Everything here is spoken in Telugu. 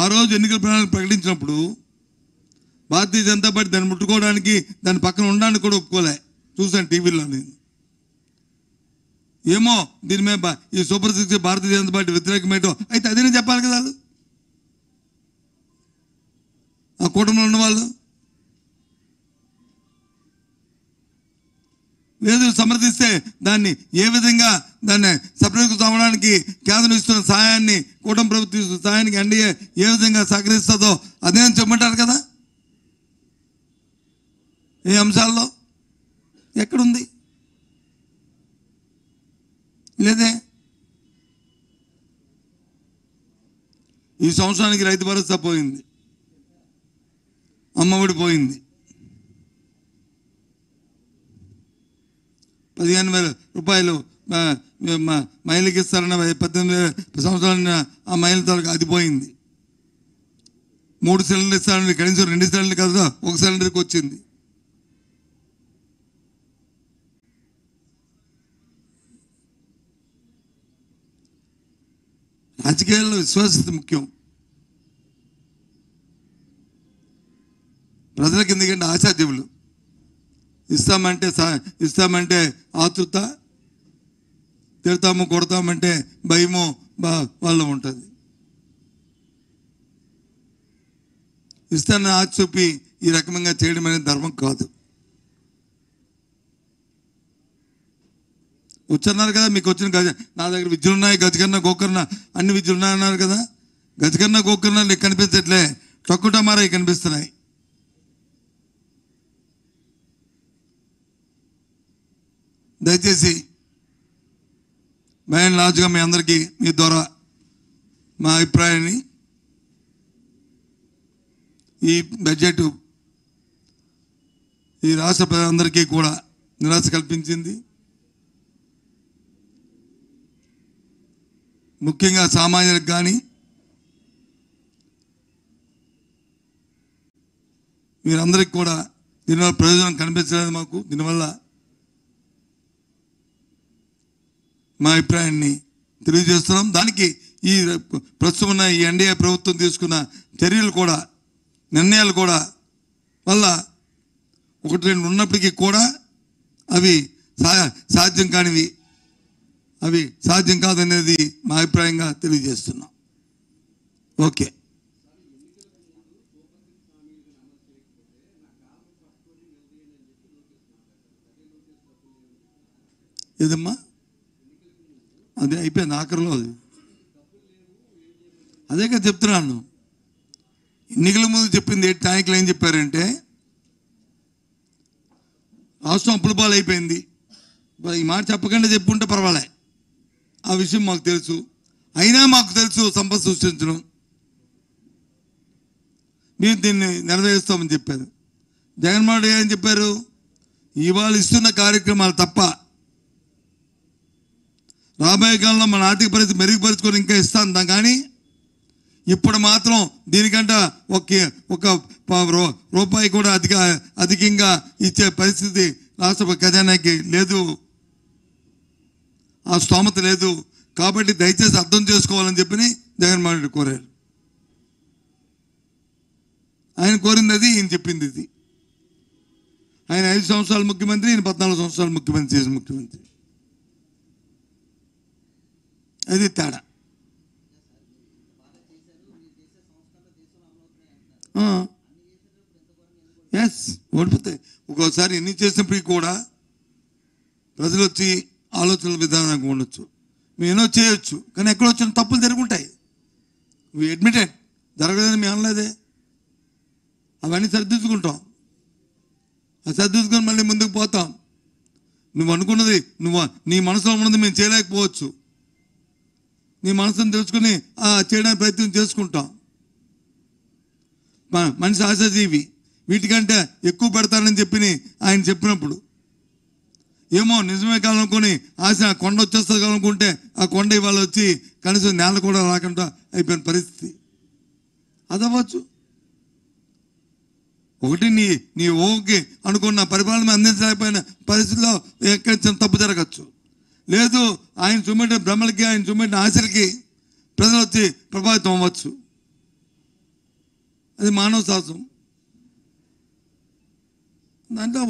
ఆ రోజు ఎన్నికల ప్రణాళిక ప్రకటించినప్పుడు భారతీయ జనతా పార్టీ దాన్ని ముట్టుకోవడానికి, దాని పక్కన ఉండడానికి కూడా ఒప్పుకోలే. చూశాను టీవీలో. నేను ఏమో దీని మీద ఈ సూపర్ 6 భారతీయ జనతా పార్టీ వ్యతిరేకమేటో అయితే అదేనే చెప్పాలి కదా వాళ్ళు, ఆ కూటమిలో ఉన్నవాళ్ళు. లేదు సమర్థిస్తే దాన్ని ఏ విధంగా దాన్ని సఫలీకృతమవడానికి కేంద్రం ఇస్తున్న సహాయాన్ని, కూటమి ప్రభుత్వం ఇస్తున్న సహాయానికి ఎన్డీఏ ఏ విధంగా సహకరిస్తుందో అదే చెప్పమంటారు కదా. ఏ అంశాల్లో ఎక్కడుంది? లేదే. ఈ సంవత్సరానికి రైతు భరోసా పోయింది, అమ్మఒడి పోయింది, 15,000 రూపాయలు మహిళకి ఇస్తారన్న 18 సంవత్సరాల ఆ మహిళ తరకు అది పోయింది. 3 సిలిండర్లు ఇస్తారని కనీసం 2 సిలిండర్లు కదా 1 సిలిండర్కి వచ్చింది. రాజకీయాల్లో విశ్వాసత ముఖ్యం. ప్రజలకు ఎందుకంటే ఆశాజీవులు, ఇస్తామంటే ఆతృత, తిడతాము కొడతామంటే భయమో వాళ్ళు ఉంటుంది. ఇస్తానని ఆశ చూపి ఈ రకంగా చేయడం అనేది ధర్మం కాదు. వచ్చన్నారు కదా, మీకు వచ్చిన నా దగ్గర విద్యలు ఉన్నాయి, గజకర్ణ గోకర్ణ అన్ని విద్యలు ఉన్నాయన్నారు కదా. గజకర్ణ గోకర్ణ నీకు కనిపించట్లే, టొక్కుటమారా కనిపిస్తున్నాయి. దయచేసి బయన్ లాజ్గా మీ అందరికీ మీ ద్వారా మా అభిప్రాయాన్ని, ఈ బడ్జెట్ ఈ రాష్ట్ర ప్రజలందరికీ కూడా నిరాశ కల్పించింది. ముఖ్యంగా సామాన్యులకు కానీ మీరందరికీ కూడా దీనివల్ల ప్రయోజనం కనిపించలేదు. మాకు దీనివల్ల మా అభిప్రాయాన్ని తెలియజేస్తున్నాం. దానికి ఈ ప్రస్తుతం ఉన్న ఈ ఎన్డీఏ ప్రభుత్వం తీసుకున్న చర్యలు కూడా, నిర్ణయాలు కూడా వల్ల 1-2 ఉన్నప్పటికీ కూడా అవి సాధ్యం కానివి, అవి సాధ్యం కాదనేది మా అభిప్రాయంగా తెలియజేస్తున్నాం. ఓకే. ఏదమ్మా అదే అయిపోయింది ఆఖరిలో. అదే కదా చెప్తున్నాను. ఎన్నికల ముందు చెప్పింది నాయకులు ఏం చెప్పారంటే రాష్ట్రం అప్పుల పాలు అయిపోయింది. ఈ మాట చెప్పకుండా చెప్పుకుంటే పర్వాలే, ఆ విషయం మాకు తెలుసు. అయినా మాకు తెలుసు సంపద సృష్టించడం, మేము దీన్ని నెరవేరుస్తామని చెప్పారు. జగన్మోహన్ రెడ్డి ఏం చెప్పారు? ఇవాళ ఇస్తున్న కార్యక్రమాలు తప్ప రాబోయే కాలంలో మన ఆర్థిక పరిస్థితి మెరుగుపరుచుకొని ఇంకా ఇస్తాను, కానీ ఇప్పుడు మాత్రం దీనికంటే ఒక రూపాయి కూడా అధికంగా ఇచ్చే పరిస్థితి రాష్ట్ర ఖజానాకి లేదు, ఆ స్తోమత లేదు. కాబట్టి దయచేసి అర్థం చేసుకోవాలని చెప్పి జగన్మోహన్ రెడ్డి కోరారు. ఆయన కోరింది అది, ఈయన చెప్పింది ఇది. ఆయన 5 సంవత్సరాలు ముఖ్యమంత్రి, ఈయన 14 సంవత్సరాలు ముఖ్యమంత్రి చేసిన ముఖ్యమంత్రి. అది తేడా. ఎస్, ఓడిపోతాయి. ఒక్కోసారి ఎన్ని చేసినప్పటికీ కూడా ప్రజలు వచ్చి ఆలోచనల విధానంగా ఉండొచ్చు, మేము ఎన్నో చేయొచ్చు, కానీ ఎక్కడ వచ్చిన తప్పులు జరుగుంటాయి. వీ అడ్మిటెడ్, జరగలేదని మేము అనలేదే. అవన్నీ సరిదిద్దుకుంటాం, అది సరిదిద్దుకొని మళ్ళీ ముందుకు పోతాం. నువ్వు అనుకున్నది, నీ మనసులో ఉన్నది మేము చేయలేకపోవచ్చు, నీ మనసును తెలుసుకుని చేయడానికి ప్రయత్నం చేసుకుంటాం. మనిషి ఆశాజీవి, వీటికంటే ఎక్కువ పెడతానని చెప్పి ఆయన చెప్పినప్పుడు ఏమో నిజమే కాదనుకొని ఆశ కొండ వచ్చేస్తుంది కాదనుకుంటే ఆ కొండ ఇవాళ వచ్చి కనీసం నేల కూడా రాకుండా అయిపోయిన పరిస్థితి. అదవ్వచ్చు. ఒకటి నీ ఓకే అనుకున్న పరిపాలన అందించలేకపోయిన పరిస్థితిలో ఎక్కడ చిన్న తప్పు జరగచ్చు. లేదు ఆయన చూపెట్టిన భ్రమలకి, ఆయన చూపెట్టిన ఆశలకి ప్రజలు వచ్చి ప్రభావితం అవ్వచ్చు. అది మానవ సహజం. దాంట్లో